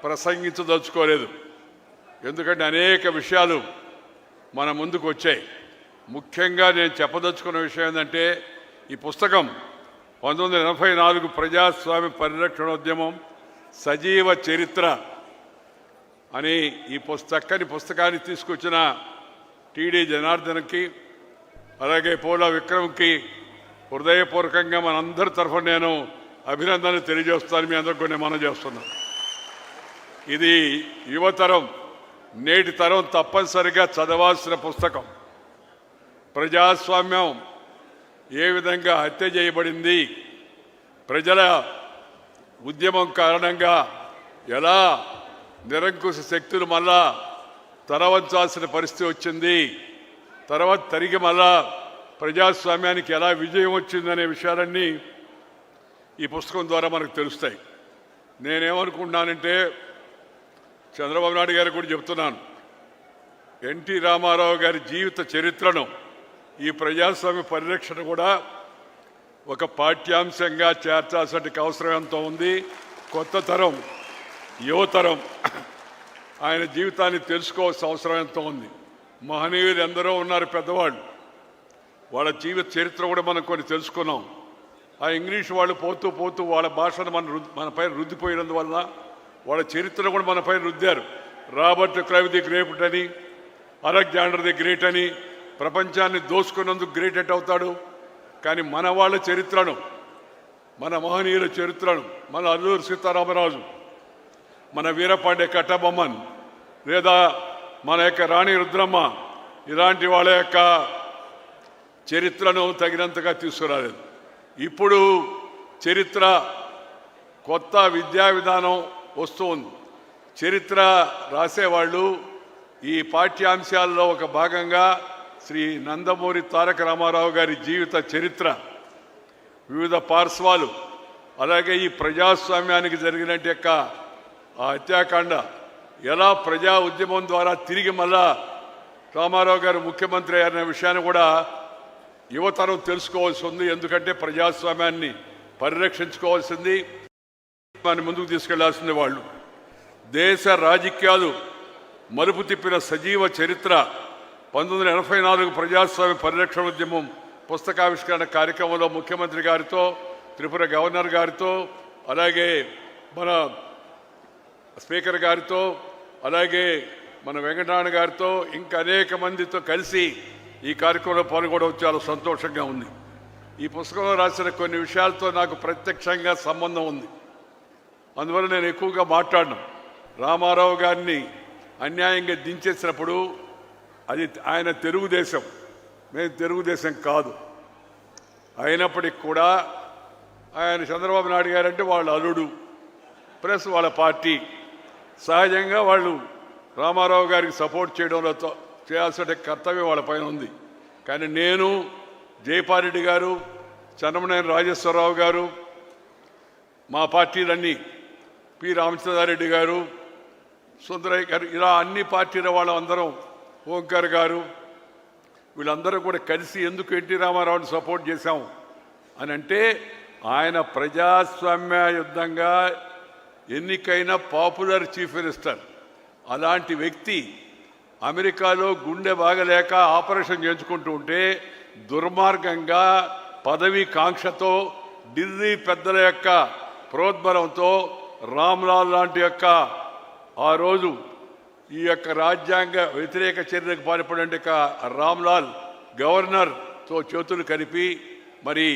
ప్రసంగించదలుచుకోలేదు. ఎందుకంటే అనేక విషయాలు మన ముందుకు వచ్చాయి. ముఖ్యంగా నేను చెప్పదలుచుకున్న విషయం ఏంటంటే, ఈ పుస్తకం 1984 ప్రజాస్వామ్య పరిరక్షణోద్యమం సజీవ చరిత్ర అని ఈ చక్కని పుస్తకాన్ని తీసుకొచ్చిన టీడీ జనార్దన్కి, అలాగే పోలా విక్రమ్కి హృదయపూర్వకంగా మనందరి తరఫున నేను అభినందనలు తెలియజేస్తాను. మీ అందరికీ నేను మనం చేస్తున్నాను. ఇది యువతరం, నేటి తరం తప్పనిసరిగా చదవాల్సిన పుస్తకం. ప్రజాస్వామ్యం ఏ విధంగా హత్య చేయబడింది, ప్రజల ఉద్యమం కారణంగా ఎలా నిరంకుశ శక్తులు మళ్ళా తరవంచాల్సిన పరిస్థితి వచ్చింది, తర్వాత తిరిగి మళ్ళా ప్రజాస్వామ్యానికి ఎలా విజయం వచ్చిందనే విషయాలన్నీ ఈ పుస్తకం ద్వారా మనకు తెలుస్తాయి. నేనేమనుకుంటున్నానంటే, చంద్రబాబు నాయుడు గారు కూడా చెప్తున్నాను, ఎన్టీ రామారావు గారి జీవిత చరిత్రను ఈ ప్రజాస్వామ్య పరిరక్షణ కూడా ఒక పాఠ్యాంశంగా చేర్చాల్సిన అవసరం ఎంతో ఉంది. కొత్త తరం, యువతరం ఆయన జీవితాన్ని తెలుసుకోవాల్సిన అవసరం ఎంతో ఉంది. మహనీయులు ఎందరో ఉన్నారు, పెద్దవాళ్ళు, వాళ్ళ జీవిత చరిత్ర కూడా మనం కొన్ని తెలుసుకున్నాం. ఆ ఇంగ్లీష్ వాళ్ళు పోతూ పోతూ వాళ్ళ భాషను మనపై రుద్దిపోయినందువల్ల వాళ్ళ చరిత్ర కూడా మనపై రుద్దారు. రాబర్ట్ క్లైవ్ ది గ్రేట్ అని, అలెగ్జాండర్ ది గ్రేట్ అని, ప్రపంచాన్ని దోసుకున్నందుకు గ్రేట్ ఎట్ అవుతాడు. కానీ మన వాళ్ళ చరిత్రను, మన మహనీయుల చరిత్రను, మన అల్లూరు సీతారామరాజు, మన వీరపాండే కట్టబొమ్మన్, లేదా మన యొక్క రాణి రుద్రమ్మ, ఇలాంటి వాళ్ళ యొక్క చరిత్రను తగినంతగా తీసుకురాలేదు. ఇప్పుడు చరిత్ర కొత్త విద్యా విధానం వస్తూ ఉంది. చరిత్ర రాసేవాళ్ళు ఈ పాఠ్యాంశాల్లో ఒక భాగంగా శ్రీ నందమూరి తారక రామారావు గారి జీవిత చరిత్ర, వివిధ పార్శ్వాలు, అలాగే ఈ ప్రజాస్వామ్యానికి జరిగిన యొక్క ఆ హత్యాకాండ, ఎలా ప్రజా ఉద్యమం ద్వారా తిరిగి మళ్ళా రామారావు గారు ముఖ్యమంత్రి అనే విషయాన్ని కూడా యువతరం తెలుసుకోవాల్సి ఉంది. ఎందుకంటే ప్రజాస్వామ్యాన్ని పరిరక్షించుకోవాల్సింది, దాన్ని ముందుకు తీసుకెళ్లాల్సింది వాళ్ళు. దేశ రాజకీయాలు మలుపు తిప్పిన సజీవ చరిత్ర 1984 ప్రజాస్వామ్య పరిరక్షణ ఉద్యమం పుస్తకావిష్కరణ కార్యక్రమంలో ముఖ్యమంత్రి గారితో, త్రిపుర గవర్నర్ గారితో, అలాగే మన స్పీకర్ గారితో, అలాగే మన వెంకటనారాయణ గారితో, ఇంకా అనేక మందితో కలిసి ఈ కార్యక్రమంలో పాల్గొనడం చాలా సంతోషంగా ఉంది. ఈ పుస్తకంలో రాసిన కొన్ని విషయాలతో నాకు ప్రత్యక్షంగా సంబంధం ఉంది. అందువల్ల నేను ఎక్కువగా మాట్లాడను. రామారావు గారిని అన్యాయంగా దించేసినప్పుడు అది ఆయన తెలుగుదేశం, మేము తెలుగుదేశం కాదు. అయినప్పటికీ కూడా ఆయన చంద్రబాబు నాయుడు గారంటే వాళ్ళ అల్లుడు, ప్లస్ వాళ్ళ పార్టీ, సహజంగా వాళ్ళు రామారావు గారికి సపోర్ట్ చేయడంలో చేయాల్సిన కర్తవ్యం వాళ్ళ పైన ఉంది. కానీ నేను, జైపారెడ్డి గారు, చన్నమనేని రాజేశ్వరరావు గారు, మా పార్టీలన్నీ, పి రామచంద్రారెడ్డి గారు, సుందరయ్య గారు, ఇలా అన్ని పార్టీల వాళ్ళందరం, ఓంకార్ గారు, వీళ్ళందరూ కూడా కలిసి ఎందుకు ఎన్టీ రామారావుని సపోర్ట్ చేశాం అని అంటే, ఆయన ప్రజాస్వామ్యయుద్ధంగా ఎన్నికైన పాపులర్ చీఫ్ మినిస్టర్. అలాంటి వ్యక్తి అమెరికాలో గుండె బాగలేక ఆపరేషన్ చేయించుకుంటూ ఉంటే దుర్మార్గంగా పదవి కాంక్షతో, ఢిల్లీ పెద్దల యొక్క ప్రోద్బలంతో రామ్లాల్ లాంటి యొక్క ఆ రోజు ఈ యొక్క రాజ్యాంగ వ్యతిరేక చర్యలకు పాల్పడే రామ్లాల్ గవర్నర్తో చేతులు కలిపి మరి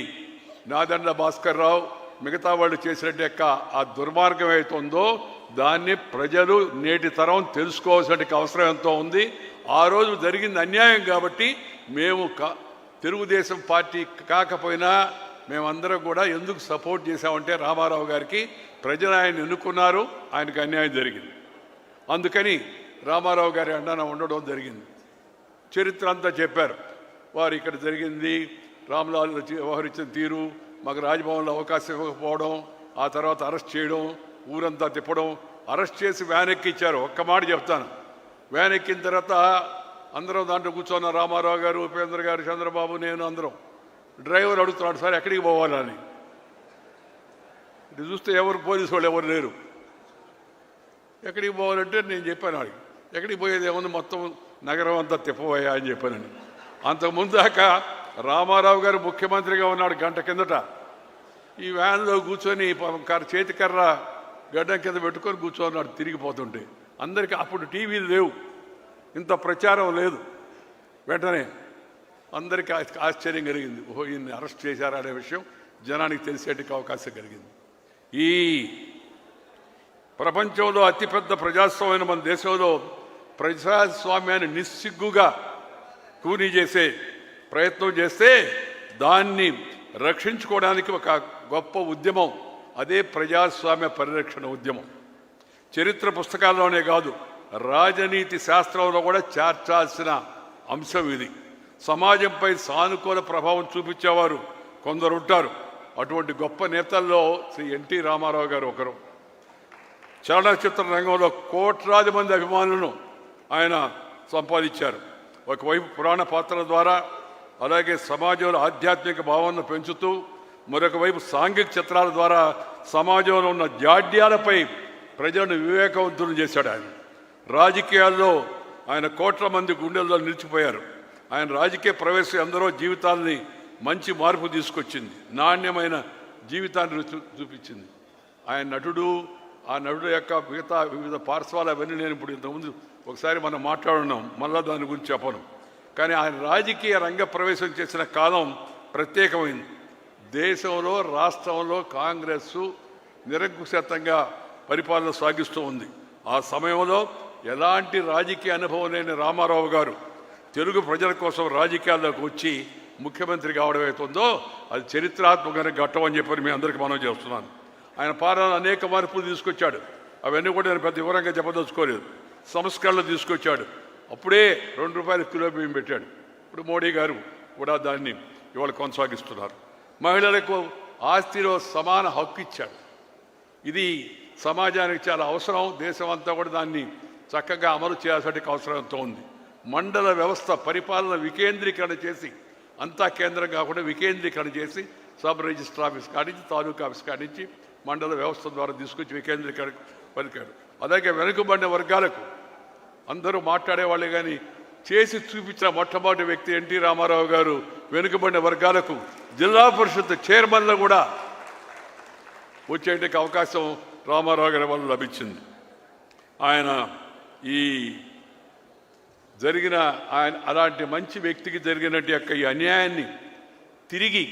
నాదెండ్ల భాస్కర్ రావు మిగతా వాళ్ళు చేసినట్టు యొక్క ఆ దుర్మార్గం అవుతుందో దాన్ని ప్రజలు నేటి తరం తెలుసుకోవాల్సిన అవసరం ఎంతో ఉంది. ఆ రోజు జరిగింది అన్యాయం కాబట్టి మేము తెలుగుదేశం పార్టీ కాకపోయినా మేమందరం కూడా ఎందుకు సపోర్ట్ చేశామంటే, రామారావు గారికి ప్రజలు ఆయన ఎన్నుకున్నారు, ఆయనకు అన్యాయం జరిగింది. అందుకని రామారావు గారి అండన ఉండడం జరిగింది. చరిత్ర అంతా చెప్పారు. వారు ఇక్కడ జరిగింది, రామ్లాల్ వ్యవహరించిన తీరు, మాకు రాజ్భవన్లో అవకాశం ఇవ్వకపోవడం, ఆ తర్వాత అరెస్ట్ చేయడం, ఊరంతా తిప్పడం, అరెస్ట్ చేసి వ్యాన్ ఎక్కిచ్చారు. ఒక్క మాట చెప్తాను, వ్యాన్ ఎక్కిన తర్వాత అందరం దాంట్లో కూర్చున్న రామారావు గారు, ఉపేంద్ర గారు, చంద్రబాబు, నేను అందరం. డ్రైవర్ అడుగుతున్నాడు, సార్ ఎక్కడికి పోవాలని. ఇటు చూస్తే ఎవరు పోలీసు వాళ్ళు ఎవరు లేరు. ఎక్కడికి పోవాలంటే నేను చెప్పాను వాడికి, ఎక్కడికి పోయేది ఏముంది మొత్తం నగరం అంతా తిప్పబోయా అని చెప్పానండి. అంతకుముందు దాకా రామారావు గారు ముఖ్యమంత్రిగా ఉన్నాడు గంట కిందట. ఈ వ్యాన్లో కూర్చొని చేతికర్ర గడ్డం కింద పెట్టుకొని కూర్చోన్నాడు తిరిగిపోతుంటే. అందరికీ అప్పుడు టీవీలు లేవు, ఇంత ప్రచారం లేదు. వెంటనే అందరికీ ఆశ్చర్యం కలిగింది, ఓహో ఈయన్ని అరెస్ట్ చేశారనే విషయం జనానికి తెలిసేటికి అవకాశం కలిగింది. ఈ ప్రపంచంలో అతిపెద్ద ప్రజాస్వామ్యమైన మన దేశంలో ప్రజాస్వామ్యాన్ని నిస్సిగ్గుగా కూనీ చేసే ప్రయత్నం చేస్తే దాన్ని రక్షించుకోవడానికి ఒక గొప్ప ఉద్యమం, అదే ప్రజాస్వామ్య పరిరక్షణ ఉద్యమం. చరిత్ర పుస్తకాల్లోనే కాదు, రాజనీతి శాస్త్రంలో కూడా చేర్చాల్సిన అంశం ఇది. సమాజంపై సానుకూల ప్రభావం చూపించేవారు కొందరు ఉంటారు. అటువంటి గొప్ప నేతల్లో శ్రీ ఎన్టీ రామారావు గారు ఒకరు. చలనచిత్ర రంగంలో కోట్లాది మంది అభిమానులను ఆయన సంపాదించారు. ఒకవైపు పురాణ పాత్రల ద్వారా, అలాగే సమాజంలో ఆధ్యాత్మిక భావాలను పెంచుతూ, మరొక వైపు సాంఘిక చిత్రాల ద్వారా సమాజంలో ఉన్న జాడ్యాలపై ప్రజలను వివేకవంతులను చేశాడు. ఆయన రాజకీయాల్లో ఆయన కోట్ల మంది గుండెల్లో నిలిచిపోయారు. ఆయన రాజకీయ ప్రవేశం ఎందరో జీవితాలని మంచి మార్పు తీసుకొచ్చింది, నాణ్యమైన జీవితాన్ని చూపించింది. ఆయన నటుడు, ఆ నటుడు యొక్క మిగతా వివిధ పార్శ్వాలు అవన్నీ నేను ఇప్పుడు ఇంతకుముందు ఒకసారి మనం మాట్లాడున్నాం, మళ్ళా దాని గురించి చెప్పను. కానీ ఆయన రాజకీయ రంగ ప్రవేశం చేసిన కాలం ప్రత్యేకమైంది. దేశంలో రాష్ట్రంలో కాంగ్రెస్ నిరంకుశత్వంగా పరిపాలన సాగిస్తూ ఉంది. ఆ సమయంలో ఎలాంటి రాజకీయ అనుభవం లేని రామారావు గారు తెలుగు ప్రజల కోసం రాజకీయాల్లోకి వచ్చి ముఖ్యమంత్రి కావడం అవుతుందో అది చరిత్రాత్మకమైన ఘట్టం అని చెప్పి మీ అందరికీ మనం చేస్తున్నాను. ఆయన పాలన అనేక మార్పులు తీసుకొచ్చాడు. అవన్నీ కూడా నేను పెద్ద వివరంగా చెప్పదలుచుకోలేదు. సంస్కరణలు తీసుకొచ్చాడు. అప్పుడే ₹2 కిలో బియ్యం పెట్టాడు. ఇప్పుడు మోడీ గారు కూడా దాన్ని ఇవాళ కొనసాగిస్తున్నారు. మహిళలకు ఆస్తిలో సమాన హక్కు ఇచ్చాడు. ఇది సమాజానికి చాలా అవసరం. దేశం అంతా కూడా దాన్ని చక్కగా అమలు చేయాల్సిన అవసరంతో ఉంది. మండల వ్యవస్థ పరిపాలన వికేంద్రీకరణ చేసి, అంతా కేంద్రం కాకుండా వికేంద్రీకరణ చేసి, సబ్ రిజిస్టర్ ఆఫీస్ కానించి తాలూకా ఆఫీస్ కానించి మండల వ్యవస్థ ద్వారా తీసుకొచ్చి వికేంద్రీకరణ పలికాడు. అలాగే వెనుకబడిన వర్గాలకు అందరూ మాట్లాడేవాళ్ళే కానీ చేసి చూపించిన మొట్టమొదటి వ్యక్తి ఎన్టీ రామారావు గారు. వెనుకబడిన వర్గాలకు జిల్లా పరిషత్ చైర్మన్లు కూడా వచ్చేటికి అవకాశం రామారావు గారి వల్ల లభించింది. ఆయన ఈ జరిగిన ఆయన అలాంటి మంచి వ్యక్తికి జరిగినట్టు యొక్క ఈ అన్యాయాన్ని తిరిగి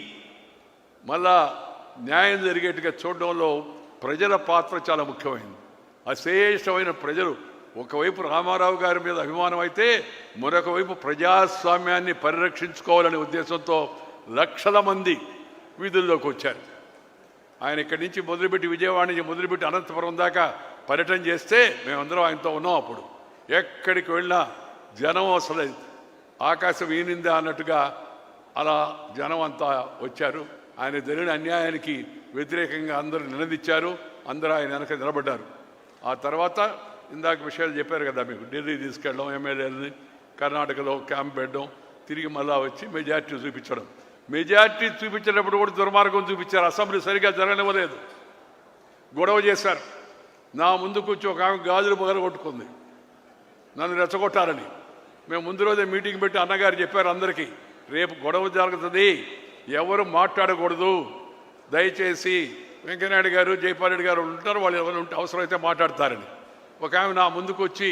మళ్ళా న్యాయం జరిగేట్టుగా చూడడంలో ప్రజల పాత్ర చాలా ముఖ్యమైనది. అశేషమైన ప్రజలు ఒకవైపు రామారావు గారి మీద అభిమానం అయితే, మరొక వైపు ప్రజాస్వామ్యాన్ని పరిరక్షించుకోవాలనే ఉద్దేశంతో లక్షల మంది వీధుల్లోకి వచ్చారు. ఆయన ఇక్కడి నుంచి మొదలుపెట్టి విజయవాడ నుంచి మొదలుపెట్టి అనంతపురం దాకా పర్యటన చేస్తే మేమందరం ఆయనతో ఉన్నాం. అప్పుడు ఎక్కడికి వెళ్ళినా జనం అసలు ఆకాశం ఈనిందా అన్నట్టుగా అలా జనం అంతా వచ్చారు. ఆయన జరిగిన అన్యాయానికి వ్యతిరేకంగా అందరూ నినదించారు. అందరూ ఆయన వెనక నిలబడ్డారు. ఆ తర్వాత ఇందాక విషయాలు చెప్పారు కదా మీకు, ఢిల్లీ తీసుకెళ్ళడం, ఎమ్మెల్యేలని కర్ణాటకలో క్యాంప్ పెట్టడం, తిరిగి మళ్ళా వచ్చి మెజార్టీ చూపించడం. మెజార్టీ చూపించేటప్పుడు కూడా దుర్మార్గం చూపించారు. అసెంబ్లీ సరిగ్గా జరగనివ్వలేదు, గొడవ చేశారు. నా ముందుకు వచ్చి ఒక ఆమె గాజులు పగలగొట్టుకుంది నన్ను రెచ్చగొట్టాలని. మేము ముందు రోజే మీటింగ్ పెట్టి అన్నగారు చెప్పారు అందరికీ, రేపు గొడవ జరుగుతుంది, ఎవరు మాట్లాడకూడదు, దయచేసి వెంకయ్యనాయుడు గారు జైపాల్ రెడ్డి గారు ఉంటారు, వాళ్ళు ఎవరు ఉంటే అవసరమైతే మాట్లాడతారని. ఒక ఆమె నా ముందుకు వచ్చి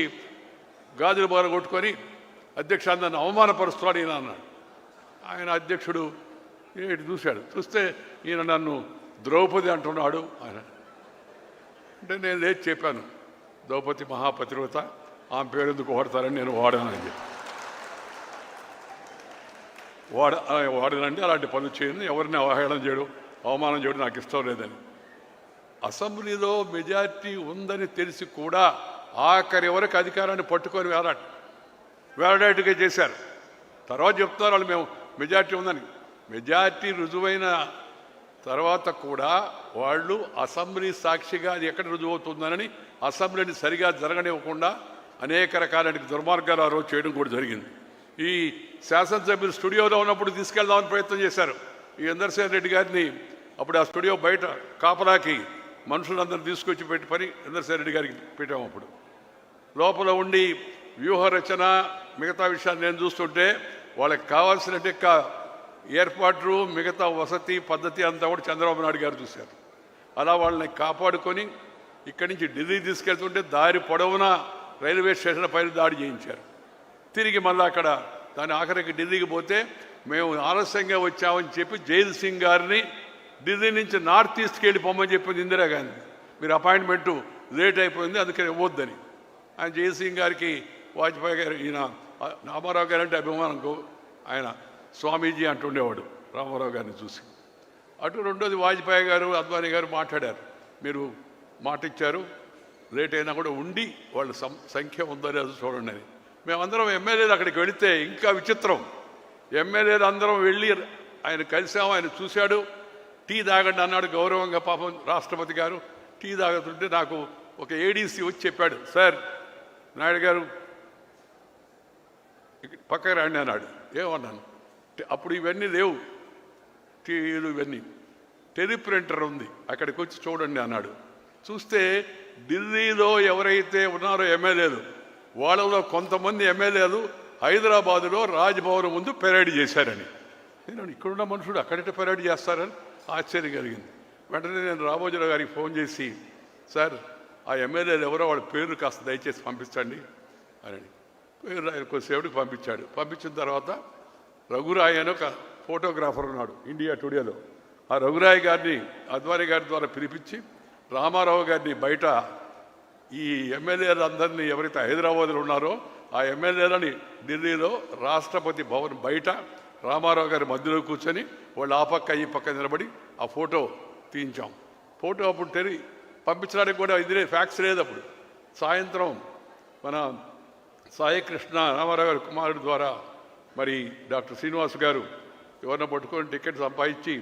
గాజులు బాగా కొట్టుకొని అధ్యక్ష నన్ను అవమానపరుస్తున్నాడు ఈయన అన్నాడు. ఆయన అధ్యక్షుడు ఇటు చూశాడు, చూస్తే ఈయన నన్ను ద్రౌపది అంటున్నాడు ఆయన. అంటే నేను లేచి చెప్పాను, ద్రౌపది మహాపతివ్రత, ఆమె పేరు ఎందుకు వాడతారని నేను వాడానని చెప్పి. వాడనండి, అలాంటి పనులు చేయండి, ఎవరిని అవహేళన చేయడం అవమానం చేయడం నాకు ఇష్టం లేదని. అసెంబ్లీలో మెజార్టీ ఉందని తెలిసి కూడా ఆఖరి వరకు అధికారాన్ని పట్టుకొని వేలాడేట్టుగా చేశారు. తర్వాత చెప్తారు వాళ్ళు మేము మెజార్టీ ఉందని. మెజార్టీ రుజువైన తర్వాత కూడా వాళ్ళు అసెంబ్లీ సాక్షిగా అది ఎక్కడ రుజువు అవుతుందని అసెంబ్లీని సరిగా జరగనివ్వకుండా అనేక రకాలైన దుర్మార్గాలు ఆ రోజు చేయడం కూడా జరిగింది. ఈ శాసనసభ్యులు స్టూడియోలో ఉన్నప్పుడు తీసుకెళ్దామని ప్రయత్నం చేశారు. ఈ ఇందర్సేన్ రెడ్డి గారిని అప్పుడు ఆ స్టూడియో బయట కాపలాకి మనుషులందరూ తీసుకొచ్చి పెట్టి పని చంద్రశేఖర్ రెడ్డి గారికి పెట్టాము. అప్పుడు లోపల ఉండి వ్యూహరచన మిగతా విషయాలు నేను చూస్తుంటే వాళ్ళకి కావాల్సిన ఏర్పాట్లు మిగతా వసతి పద్ధతి అంతా కూడా చంద్రబాబు నాయుడు గారు చూశారు. అలా వాళ్ళని కాపాడుకొని ఇక్కడి నుంచి ఢిల్లీ తీసుకెళ్తుంటే దారి పొడవునా రైల్వే స్టేషన్ పైన దాడి చేయించారు. తిరిగి మళ్ళీ అక్కడ దాని ఆఖరికి ఢిల్లీకి పోతే మేము ఆలస్యంగా వచ్చామని చెప్పి జైల్ సింగ్ గారిని ఢిల్లీ నుంచి నార్త్ ఈస్ట్కి వెళ్ళి పొమ్మని చెప్పింది ఇందిరాగాంధీ. మీరు అపాయింట్మెంటు లేట్ అయిపోయింది అందుకని ఇవ్వద్దని. ఆయన జైల్ సింగ్ గారికి వాజ్పేయి గారు ఈయన రామారావు గారు అంటే అభిమానంకు ఆయన స్వామీజీ అంటుండేవాడు రామారావు గారిని చూసి. అటు రెండోది వాజ్పేయి గారు అద్వానీ గారు మాట్లాడారు, మీరు మాట ఇచ్చారు లేట్ అయినా కూడా ఉండి వాళ్ళ సంఖ్య ఉందో లేదో చూడండి అని. మేమందరం ఎమ్మెల్యేలు అక్కడికి వెళితే ఇంకా విచిత్రం. ఎమ్మెల్యేలు అందరం వెళ్ళి ఆయన కలిసాము, ఆయన చూశాడు. టీ తాగండి అన్నాడు గౌరవంగా. పాపం రాష్ట్రపతి గారు టీ తాగుతుంటే నాకు ఒక ఏడీసీ వచ్చి చెప్పాడు, సార్ నాయుడు గారు పక్కకు రండి అన్నాడు. ఏమన్నాను, అప్పుడు ఇవన్నీ లేవు టీవీలు ఇవన్నీ, టెలిప్రింటర్ ఉంది అక్కడికి వచ్చి చూడండి అన్నాడు. చూస్తే ఢిల్లీలో ఎవరైతే ఉన్నారో ఎమ్మెల్యేలు వాళ్ళలో కొంతమంది ఎమ్మెల్యేలు హైదరాబాదులో రాజ్భవన్ ముందు పెరేడ్ చేశారని. నేను ఇక్కడున్న మనుషుడు అక్కడిట పెరేడ్ చేస్తారని ఆశ్చర్యం కలిగింది. వెంటనే నేను రామోజీరావు గారికి ఫోన్ చేసి, సార్ ఆ ఎమ్మెల్యేలు ఎవరో వాళ్ళ పేర్లు కాస్త దయచేసి పంపించండి అని పేరు ఆయన కొద్దిసేపటికి పంపించాడు. పంపించిన తర్వాత రఘురాయ్ అని ఒక ఫోటోగ్రాఫర్ ఉన్నాడు ఇండియా టుడేలో. ఆ రఘురాయ్ గారిని అద్వానీ గారి ద్వారా పిలిపించి రామారావు గారిని బయట ఈ ఎమ్మెల్యేలందరినీ ఎవరైతే హైదరాబాద్లో ఉన్నారో ఆ ఎమ్మెల్యేలని ఢిల్లీలో రాష్ట్రపతి భవన్ బయట రామారావు గారి మధ్యలో కూర్చొని వాళ్ళు ఆ పక్క ఈ పక్క నిలబడి ఆ ఫోటో తీయించాం. ఫోటో అప్పుడు పంపించడానికి కూడా ఇది ఫ్యాక్స్ లేదు. అప్పుడు సాయంత్రం మన సాయికృష్ణ రామారావు గారి కుమారుడి ద్వారా మరి డాక్టర్ శ్రీనివాస్ గారు ఎవరిని పట్టుకొని టికెట్ సంపాదించి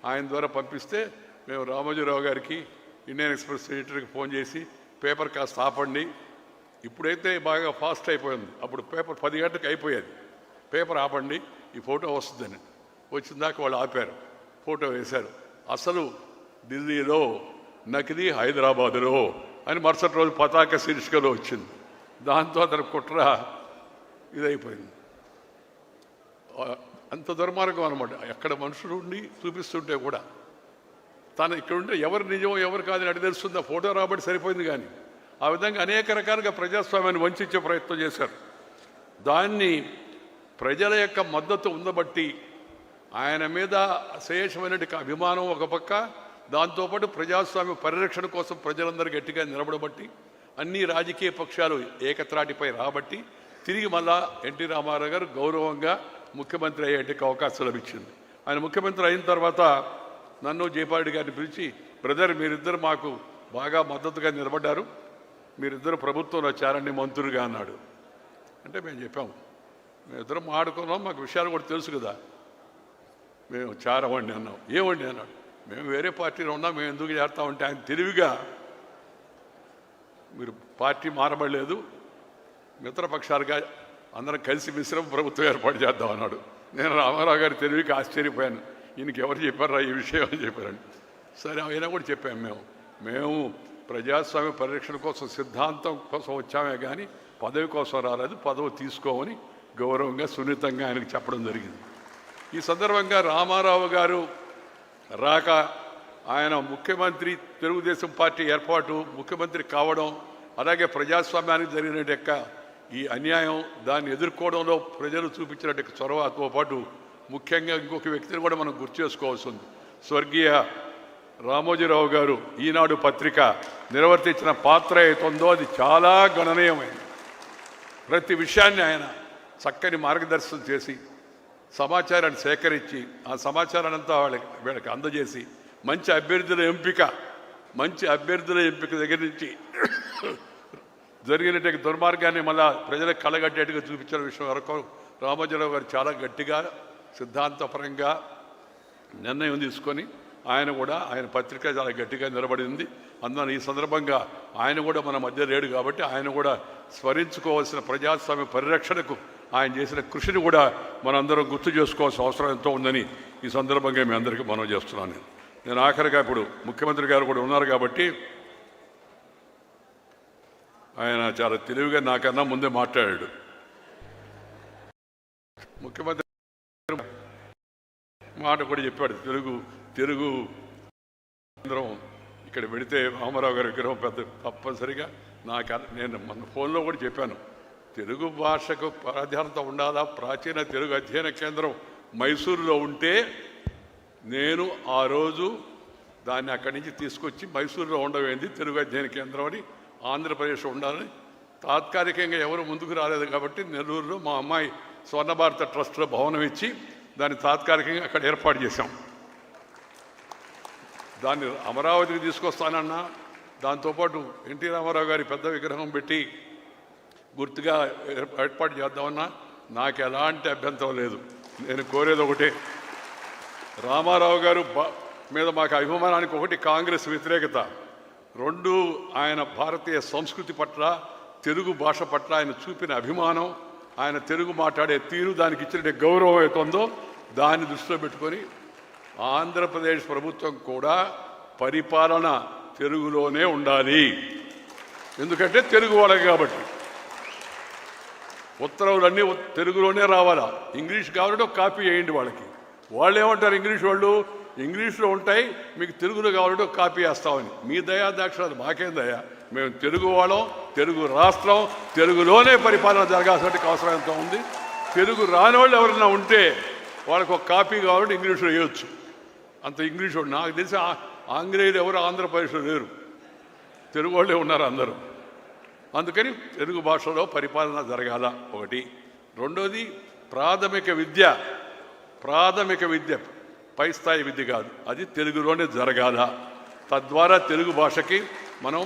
ఆయన ద్వారా పంపిస్తే మేము రామోజీరావు గారికి ఇండియన్ ఎక్స్ప్రెస్ ఎడిటర్కి ఫోన్ చేసి పేపర్ కాస్త ఆపండి, ఇప్పుడైతే బాగా ఫాస్ట్ అయిపోయింది, అప్పుడు పేపర్ 10 గంటలకు అయిపోయేది, పేపర్ ఆపండి ఈ ఫోటో వస్తుందని. వచ్చిందాక వాళ్ళు ఆపారు, ఫోటో వేశారు. అసలు ఢిల్లీలో నకిలీ హైదరాబాదులో అని మరుసటి రోజు పతాక శీర్షికలో వచ్చింది. దాంతో అతను కుట్ర ఇదైపోయింది. అంత దుర్మార్గం అనమాట. ఎక్కడ మనుషులు ఉండి చూపిస్తుంటే కూడా తను ఇక్కడ ఉంటే ఎవరు నిజం ఎవరు కాదని అడిగి తెలుస్తుంది. ఆ ఫోటో రాబట్టి సరిపోయింది. కానీ ఆ విధంగా అనేక రకాలుగా ప్రజాస్వామ్యాన్ని వంచే ప్రయత్నం చేశారు. దాన్ని ప్రజల యొక్క మద్దతు ఉండబట్టి ఆయన మీద అశేషమైన అభిమానం ఒక పక్క, దాంతోపాటు ప్రజాస్వామ్య పరిరక్షణ కోసం ప్రజలందరూ గట్టిగా నిలబడబట్టి అన్ని రాజకీయ పక్షాలు ఏకత్రాటిపై రాబట్టి తిరిగి మళ్ళా ఎన్టీ రామారావు గారు గౌరవంగా ముఖ్యమంత్రి అయ్యేటికి అవకాశం లభించింది. ఆయన ముఖ్యమంత్రి అయిన తర్వాత నన్ను జయపాల్ గారిని పిలిచి, బ్రదర్ మీరిద్దరు మాకు బాగా మద్దతుగా నిలబడ్డారు, మీరిద్దరు ప్రభుత్వంలో చేరండి మంత్రులుగా అన్నాడు. అంటే మేము చెప్పాము, మేమిద్దరం మాడుకున్నాం, మాకు విషయాలు కూడా తెలుసు కదా, మేము చేరవండి అన్నాం. ఏమండి అన్నాడు, మేము వేరే పార్టీలో ఉన్నాం, మేము ఎందుకు చేస్తామంటే ఆయన తెలివిగా మీరు పార్టీ మారబడలేదు, మిత్రపక్షాలుగా అందరం కలిసి మిశ్రమ ప్రభుత్వం ఏర్పాటు చేద్దాం అన్నాడు. నేను రామారావు గారి తెలివికి ఆశ్చర్యపోయాను, ఈయనకి ఎవరు చెప్పారా ఈ విషయం అని చెప్పారండి. సరే అయినా కూడా చెప్పాము, మేము ప్రజాస్వామ్య పరిరక్షణ కోసం సిద్ధాంతం కోసం వచ్చామే కానీ పదవి కోసం రాలేదు, పదవి తీసుకోమని గౌరవంగా సున్నితంగా ఆయనకు చెప్పడం జరిగింది. ఈ సందర్భంగా రామారావు గారు రాక ఆయన ముఖ్యమంత్రి, తెలుగుదేశం పార్టీ ఏర్పాటు, ముఖ్యమంత్రి కావడం, అలాగే ప్రజాస్వామ్యానికి జరిగినట్టు ఈ అన్యాయం దాన్ని ఎదుర్కోవడంలో ప్రజలు చూపించినట్టు చొరవతో పాటు ముఖ్యంగా ఇంకొక వ్యక్తిని కూడా మనం గుర్తు చేసుకోవాల్సి ఉంది. స్వర్గీయ రామోజీరావు గారు ఈనాడు పత్రిక నిర్వర్తించిన పాత్ర ఏతుందో అది చాలా గణనీయమైంది. ప్రతి విషయాన్ని ఆయన చక్కని మార్గదర్శనం చేసి సమాచారాన్ని సేకరించి ఆ సమాచారాన్ని అంతా వీళ్ళకి అందజేసి మంచి అభ్యర్థుల ఎంపిక దగ్గర నుంచి జరిగినట్టు దుర్మార్గాన్ని మళ్ళా ప్రజలకు కలగట్టేట్టుగా చూపించిన విషయం వరకు రామోజీరావు గారు చాలా గట్టిగా సిద్ధాంతపరంగా నిర్ణయం తీసుకొని ఆయన పత్రిక చాలా గట్టిగా నిలబడింది. అందువల్ల ఈ సందర్భంగా ఆయన కూడా మన మధ్య లేడు కాబట్టి ఆయన కూడా స్మరించుకోవాల్సిన ప్రజాస్వామ్య పరిరక్షణకు ఆయన చేసిన కృషిని కూడా మనందరం గుర్తు చేసుకోవాల్సిన అవసరం ఎంతో ఉందని ఈ సందర్భంగా మీ అందరికీ మనం చేస్తున్నాను. నేను ఆఖరిగా ఇప్పుడు ముఖ్యమంత్రి గారు కూడా ఉన్నారు కాబట్టి ఆయన చాలా తెలివిగా నాకన్నా ముందే మాట్లాడాడు. ముఖ్యమంత్రి మాట కూడా చెప్పాడు, తెలుగు కేంద్రం ఇక్కడ పెడితే రామారావు గారి విగ్రహం తప్పనిసరిగా నేను మన ఫోన్లో కూడా చెప్పాను, తెలుగు భాషకు ప్రాధాన్యత ఉండాలా. ప్రాచీన తెలుగు అధ్యయన కేంద్రం మైసూరులో ఉంటే నేను ఆ రోజు దాన్ని అక్కడి నుంచి తీసుకొచ్చి మైసూరులో ఉండవేంది తెలుగు అధ్యయన కేంద్రం అని ఆంధ్రప్రదేశ్ ఉండాలని తాత్కాలికంగా ఎవరు ముందుకు రాలేదు కాబట్టి నెల్లూరులో మా అమ్మాయి స్వర్ణ భారత ట్రస్ట్లో భవనం ఇచ్చి దాన్ని తాత్కాలికంగా అక్కడ ఏర్పాటు చేశాం. దాన్ని అమరావతికి తీసుకొస్తానన్నా దాంతోపాటు ఎన్టీ రామారావు గారి పెద్ద విగ్రహం పెట్టి గుర్తుగా ఏర్పాటు చేద్దామన్నా నాకు ఎలాంటి అభ్యంతరం లేదు. నేను కోరేది ఒకటే, రామారావు గారు మీద మాకు అభిమానానికి ఒకటి కాంగ్రెస్ వ్యతిరేకత, రెండు ఆయన భారతీయ సంస్కృతి పట్ల తెలుగు భాష పట్ల ఆయన చూపిన అభిమానం, ఆయన తెలుగు మాట్లాడే తీరు, దానికి ఇచ్చిన గౌరవం అవుతుందో దాన్ని దృష్టిలో పెట్టుకొని ఆంధ్రప్రదేశ్ ప్రభుత్వం కూడా పరిపాలన తెలుగులోనే ఉండాలి. ఎందుకంటే తెలుగు వాళ్ళకి కాబట్టి ఉత్తర్వులన్నీ తెలుగులోనే రావాలా. ఇంగ్లీష్ కావాలంటే ఒక కాపీ వేయండి వాళ్ళకి. వాళ్ళు ఏమంటారు, ఇంగ్లీష్లో ఉంటాయి, మీకు తెలుగులో కావాలంటే ఒక కాపీ వేస్తామని. మీ దయా దాక్షాలు మాకేం దయా, మేము తెలుగు వాళ్ళం, తెలుగు రాష్ట్రం, తెలుగులోనే పరిపాలన జరగాల్సిన అవసరం ఎంత ఉంది. తెలుగు రాని వాళ్ళు ఎవరైనా ఉంటే వాళ్ళకి ఒక కాపీ కావాలంటే ఇంగ్లీష్లో వేయొచ్చు. అంత ఇంగ్లీష్ వాడు నాకు తెలిసి ఆంగ్లేయులు ఎవరు ఆంధ్రప్రదేశ్లో లేరు, తెలుగు వాళ్ళే ఉన్నారు అందరూ. అందుకని తెలుగు భాషలో పరిపాలన జరగాల ఒకటి. రెండోది ప్రాథమిక విద్య పై స్థాయి విద్య కాదు, అది తెలుగులోనే జరగాల. తద్వారా తెలుగు భాషకి మనం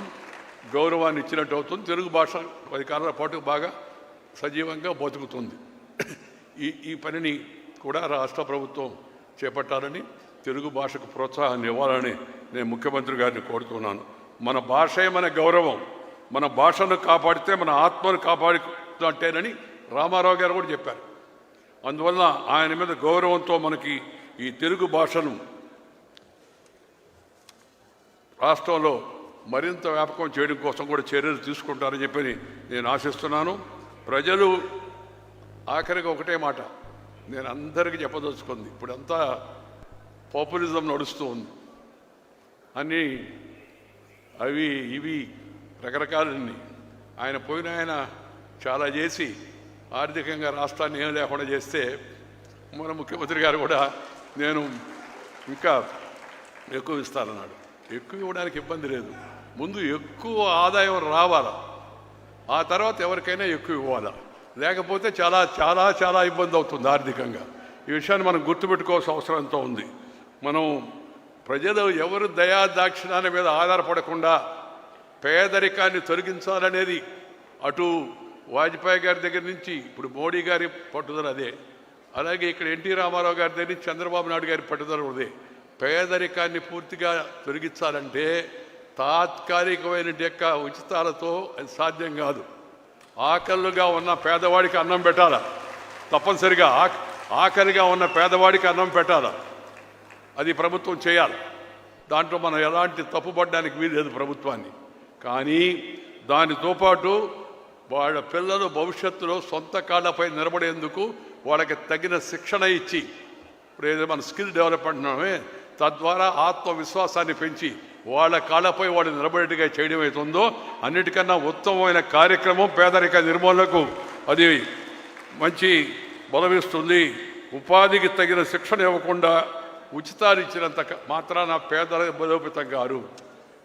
గౌరవాన్ని ఇచ్చినట్టు అవుతుంది. తెలుగు భాష 10 కాలాల పాటు బాగా సజీవంగా బతుకుతుంది. ఈ పనిని కూడా రాష్ట్ర ప్రభుత్వం చేపట్టాలని, తెలుగు భాషకు ప్రోత్సాహాన్ని ఇవ్వాలని నేను ముఖ్యమంత్రి గారిని కోరుతున్నాను. మన భాషే మన గౌరవం, మన భాషను కాపాడితే మన ఆత్మను కాపాడుతుంటేనని రామారావు గారు కూడా చెప్పారు. అందువల్ల ఆయన మీద గౌరవంతో మనకి ఈ తెలుగు భాషను రాష్ట్రంలో మరింత వ్యాపకం చేయడం కోసం కూడా చర్యలు తీసుకుంటారని చెప్పి నేను ఆశిస్తున్నాను. ప్రజలు ఆఖరిగా ఒకటే మాట నేను అందరికీ చెప్పదలుచుకుంది, ఇప్పుడంతా పాపులిజం నడుస్తూ ఉంది, అన్నీ అవి ఇవి రకరకాలన్నీ. ఆయన చాలా చేసి ఆర్థికంగా రాష్ట్రాన్ని ఏం లేకుండా చేస్తే మన ముఖ్యమంత్రి గారు కూడా నేను ఇంకా ఎక్కువ ఇస్తానన్నాడు. ఎక్కువ ఇవ్వడానికి ఇబ్బంది లేదు, ముందు ఎక్కువ ఆదాయం రావాలా, ఆ తర్వాత ఎవరికైనా ఎక్కువ ఇవ్వాలా, లేకపోతే చాలా చాలా చాలా ఇబ్బంది అవుతుంది ఆర్థికంగా. ఈ విషయాన్ని మనం గుర్తుపెట్టుకోవాల్సిన అవసరం ఎంతో ఉంది. మనం ప్రజలు ఎవరు దయాదాక్షిణ్యాల మీద ఆధారపడకుండా పేదరికాన్ని తొలగించాలనేది అటు వాజ్పేయి గారి దగ్గర నుంచి ఇప్పుడు మోడీ గారి పట్టుదల అదే, అలాగే ఇక్కడ ఎన్టీ రామారావు గారి దగ్గర నుంచి చంద్రబాబు నాయుడు గారి పట్టుదల అదే. పేదరికాన్ని పూర్తిగా తొలగించాలంటే తాత్కాలికమైన ఉచితాలతో అది సాధ్యం కాదు. ఆకలిగా ఉన్న పేదవాడికి అన్నం పెట్టాలా, తప్పనిసరిగా ఆకలిగా ఉన్న పేదవాడికి అన్నం పెట్టాలా, అది ప్రభుత్వం చేయాలి. దాంట్లో మనం ఎలాంటి తప్పుపడడానికి వీల్లేదు ప్రభుత్వాన్ని. కానీ దానితో పాటు వాళ్ళ పిల్లలు భవిష్యత్తులో సొంత కాళ్ళపై నిలబడేందుకు వాళ్ళకి తగిన శిక్షణ ఇచ్చి, ఇప్పుడు ఏదో మన స్కిల్ డెవలప్మెంట్ ఉన్నామే, తద్వారా ఆత్మవిశ్వాసాన్ని పెంచి వాళ్ళ కాళ్ళపై వాళ్ళు నిలబడేట్టుగా చేయడం అవుతుందో అన్నిటికన్నా ఉత్తమమైన కార్యక్రమం పేదరిక నిర్మూలనకు అది మంచి బలమిస్తుంది. ఉపాధికి తగిన శిక్షణ ఇవ్వకుండా ఉచితాలు ఇచ్చినంత మాత్రాన పేదల బలోపేతం గారు.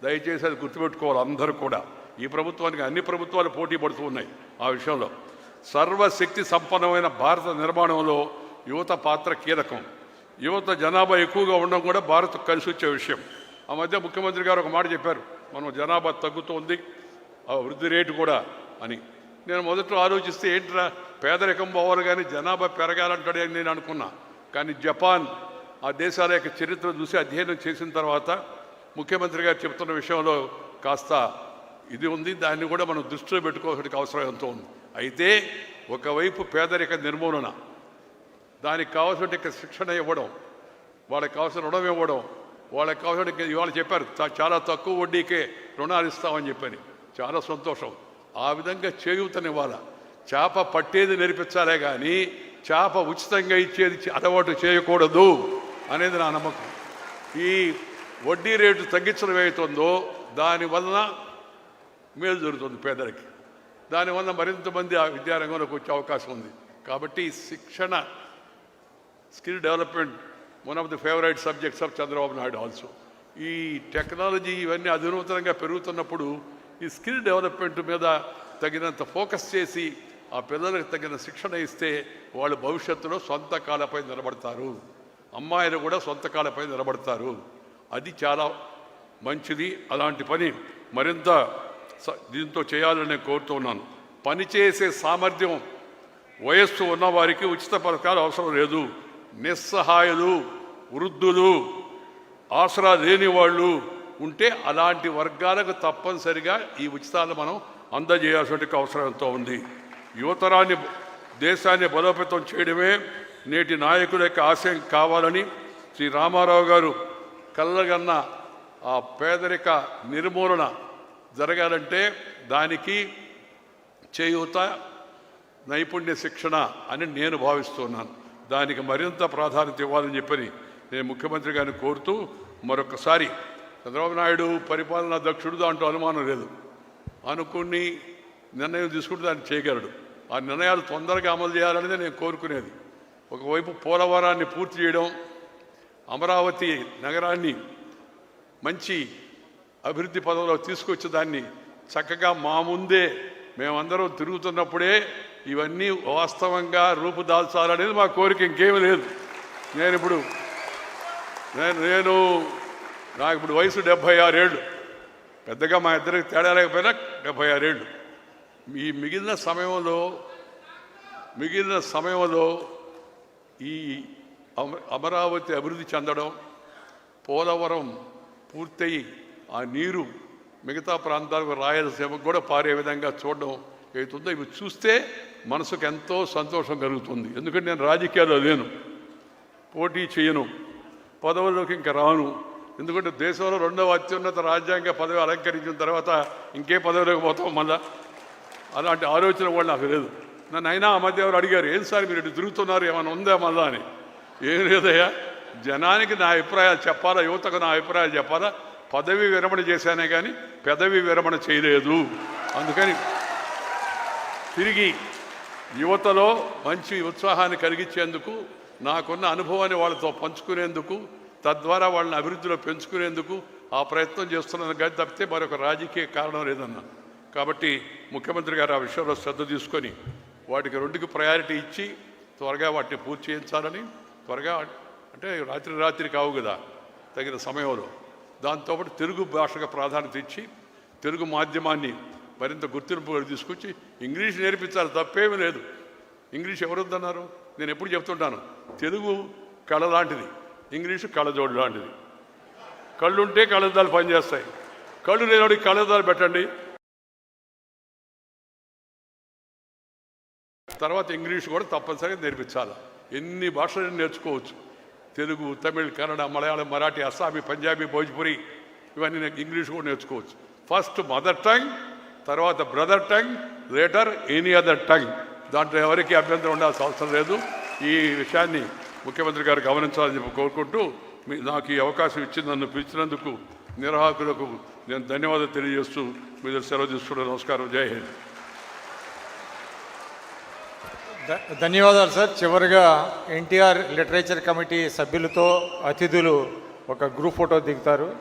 దయచేసి అది గుర్తుపెట్టుకోవాలి అందరూ కూడా. ఈ ప్రభుత్వానికి అన్ని ప్రభుత్వాలు పోటీ పడుతూ ఉన్నాయి ఆ విషయంలో. సర్వశక్తి సంపన్నమైన భారత నిర్మాణంలో యువత పాత్ర కీలకం. యువత జనాభా ఎక్కువగా ఉండడం కూడా భారత్ కలిసి వచ్చే విషయం. ఆ మధ్య ముఖ్యమంత్రి గారు ఒక మాట చెప్పారు, మనం జనాభా తగ్గుతోంది, ఆ వృద్ధి రేటు కూడా అని. నేను మొదట్లో ఆలోచిస్తే ఏంట్రా పేదరికం పోవాలి కానీ జనాభా పెరగాలంటాడని నేను అనుకున్నా. కానీ జపాన్ ఆ దేశాల యొక్క చరిత్ర చూసి అధ్యయనం చేసిన తర్వాత ముఖ్యమంత్రి గారు చెప్తున్న విషయంలో కాస్త ఇది ఉంది, దాన్ని కూడా మనం దృష్టిలో పెట్టుకోవాల్సిన అవసరం ఎంతో ఉంది. అయితే ఒకవైపు పేదరిక నిర్మూలన, దానికి కావాల్సిన శిక్షణ ఇవ్వడం, వాళ్ళకి కావాల్సిన రుణం ఇవ్వడం, వాళ్ళకి కావాల్సిన ఇవాళ చెప్పారు చాలా తక్కువ వడ్డీకే రుణాలు ఇస్తామని చెప్పని, చాలా సంతోషం. ఆ విధంగా చేయూతనివ్వాల. చేప పట్టేది నేర్పించాలే కానీ చేప ఉచితంగా ఇచ్చేది అలవాటు చేయకూడదు అనేది నా నమ్మకం. ఈ వడ్డీ రేటు తగ్గించడం ఏమవుతుందో దానివలన మేలు జరుగుతుంది పేదలకి. దానివల్ల మరింత మంది ఆ విద్యారంగంలోకి వచ్చే అవకాశం ఉంది. కాబట్టి శిక్షణ, skill development one of the favourite subjects of Chandrababu Naidu also. ఈ టెక్నాలజీ ఇవన్నీ అధునూతనంగా పెరుగుతున్నప్పుడు ఈ స్కిల్ డెవలప్మెంట్ మీద తగినంత ఫోకస్ చేసి ఆ పిల్లలకు తగిన శిక్షణ ఇస్తే వాళ్ళు భవిష్యత్తులో సొంత కాళ్ళపై నిలబడతారు. అమ్మాయిలు కూడా సొంత కాళ్ళపై నిలబడతారు. అది చాలా మంచిది. అలాంటి పని మరింత దీంతో చేయాలని నేను కోరుతున్నాను. పనిచేసే సామర్థ్యం వయస్సు ఉన్నవారికి ఉచిత పథకాలు అవసరం లేదు. నిస్సహాయులు, వృద్ధులు, ఆసరా లేని వాళ్ళు ఉంటే అలాంటి వర్గాలకు తప్పనిసరిగా ఈ ఉచితాలు మనం అందజేయాల్సిన అవసరం ఎంతో ఉంది. యువతరాన్ని, దేశాన్ని బలోపేతం చేయడమే నేటి నాయకుల యొక్క ఆశయం కావాలని శ్రీ రామారావు గారు కళ్ళగన్న ఆ పేదరిక నిర్మూలన జరగాలంటే దానికి చేయూత, నైపుణ్య శిక్షణ అని నేను భావిస్తున్నాను. దానికి మరింత ప్రాధాన్యత ఇవ్వాలని చెప్పని నేను ముఖ్యమంత్రి గారిని కోరుతూ మరొకసారి చంద్రబాబు నాయుడు పరిపాలనా దక్షుడు, దాంట్లో అనుమానం లేదు. అనుకుని నిర్ణయం తీసుకుంటే దాన్ని చేయగలడు. ఆ నిర్ణయాలు తొందరగా అమలు చేయాలనేది నేను కోరుకునేది. ఒకవైపు పోలవరాన్ని పూర్తి చేయడం, అమరావతి నగరాన్ని మంచి అభివృద్ధి పదంలో తీసుకొచ్చి దాన్ని చక్కగా మా ముందే మేమందరం తిరుగుతున్నప్పుడే ఇవన్నీ వాస్తవంగా రూపుదాల్చాలనేది మా కోరిక, ఇంకేమీ లేదు. నాకు ఇప్పుడు వయసు 76 ఏళ్ళు. పెద్దగా మా ఇద్దరికి తేడా లేకపోయినా 76 ఏళ్ళు. ఈ మిగిలిన సమయంలో ఈ అమరావతి అభివృద్ధి చెందడం, పోలవరం పూర్తయి ఆ నీరు మిగతా ప్రాంతాలకు, రాయలసీమకు కూడా పారే విధంగా చూడడం ఏతుందో ఇవి చూస్తే మనసుకు ఎంతో సంతోషం కలుగుతుంది. ఎందుకంటే నేను రాజకీయాల్లో లేను, పోటీ చేయను, పదవుల్లోకి ఇంకా రాను. ఎందుకంటే దేశంలో 2వ అత్యున్నత రాజ్యాంగ పదవి అలంకరించిన తర్వాత ఇంకే పదవిలోకి పోతాం మళ్ళా. అలాంటి ఆలోచన కూడా నాకు లేదు. నన్ను అయినా ఆ మధ్య ఎవరు అడిగారు, ఏం సార్ మీరు ఇటు తిరుగుతున్నారు, ఏమైనా ఉందా మళ్ళా అని. ఏం లేదయ్యా, జనానికి నా అభిప్రాయాలు చెప్పాలా, యువతకు నా అభిప్రాయాలు చెప్పాలా. పదవి విరమణ చేశానే కానీ పెదవి విరమణ చేయలేదు. అందుకని తిరిగి యువతలో మంచి ఉత్సాహాన్ని కలిగించేందుకు, నాకున్న అనుభవాన్ని వాళ్ళతో పంచుకునేందుకు, తద్వారా వాళ్ళని అభివృద్ధిలో పెంచుకునేందుకు ఆ ప్రయత్నం చేస్తున్నాను కానీ తప్పితే మరొక రాజకీయ కారణం లేదన్నా. కాబట్టి ముఖ్యమంత్రి గారు ఆ విషయంలో శ్రద్ధ తీసుకొని వాటికి 2కి ప్రయారిటీ ఇచ్చి త్వరగా వాటిని పూర్తి చేయించాలని, త్వరగా అంటే రాత్రి కావు కదా, తగిన సమయంలో. దాంతోపాటు తెలుగు భాషకు ప్రాధాన్యత ఇచ్చి తెలుగు మాధ్యమాన్ని మరింత గుర్తింపు తీసుకొచ్చి ఇంగ్లీష్ నేర్పించాలి, తప్పేమీ లేదు. ఇంగ్లీష్ ఎవరొద్దన్నారు? నేను ఎప్పుడు చెప్తుంటాను, తెలుగు కళ లాంటిది, ఇంగ్లీషు కళ్ళజోడు లాంటిది. కళ్ళుంటే కళ్ళద్దాలు పనిచేస్తాయి, కళ్ళు లేనివాడికి కళ్ళద్దాలు పెట్టండి. తర్వాత ఇంగ్లీష్ కూడా తప్పనిసరిగా నేర్పించాలి. ఎన్ని భాషలు నేర్చుకోవచ్చు, తెలుగు, తమిళ్, కన్నడ, మలయాళం, మరాఠీ, అస్సామీ, పంజాబీ, భోజ్పురి, ఇవన్నీ ఇంగ్లీష్ కూడా నేర్చుకోవచ్చు. ఫస్ట్ మదర్ టంగ్, తర్వాత brother tongue, later any other tongue. దాంట్లో ఎవరికి అభ్యంతరం ఉండాల్సిన అవసరం లేదు. ఈ విషయాన్ని ముఖ్యమంత్రి గారు గమనించాలని చెప్పి కోరుకుంటూ నాకు ఈ అవకాశం ఇచ్చి నన్ను పిలిచినందుకు నిర్వాహకులకు నేను ధన్యవాదాలు తెలియజేస్తూ మీరు సెలవు తీసుకుంటూ నమస్కారం. జై హింద్. ధన్యవాదాలు సార్. చివరిగా ఎన్టీఆర్ లిటరేచర్ కమిటీ సభ్యులతో అతిథులు ఒక గ్రూప్ ఫోటో దిగుతారు.